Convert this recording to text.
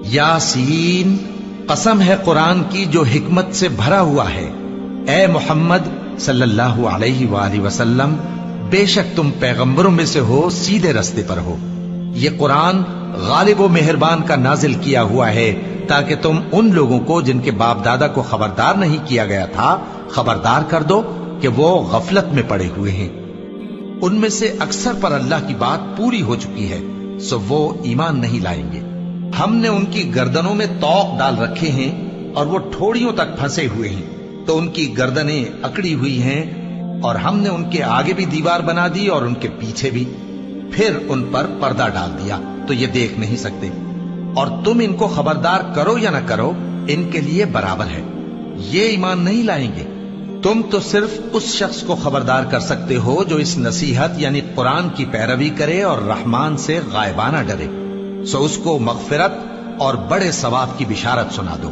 यासीन, कसम है कुरान की जो हिकमत से भरा हुआ है। ए मोहम्मद सल्लल्लाहु अलैहि वालैहि वसल्लम, बेशक तुम पैगंबरों में से हो, सीधे रास्ते पर हो। ये कुरान गालिब व मेहरबान का नाजिल किया हुआ है ताकि तुम उन लोगों को जिनके बाप दादा को खबरदार नहीं किया गया था खबरदार कर दो कि वो गफलत में पड़े हुए हैं। उनमें से अक्सर पर अल्लाह की बात पूरी हो चुकी है, सो वो ईमान नहीं लाएंगे। हमने उनकी गर्दनों में तौक डाल रखे हैं और वो ठोड़ियों तक फंसे हुए हैं, तो उनकी गर्दनें अकड़ी हुई हैं, और हमने उनके आगे भी दीवार बना दी और उनके पीछे भी, फिर उन पर पर्दा डाल दिया तो ये देख नहीं सकते। और तुम इनको खबरदार करो या ना करो, इनके लिए बराबर है, ये ईमान नहीं लाएंगे। तुम तो सिर्फ उस शख्स को खबरदार कर सकते हो जो इस नसीहत यानी कुरान की पैरवी करे और रहमान से गायबाना डरे, सो उसको मगफिरत और बड़े सवाब की बिशारत सुना दो।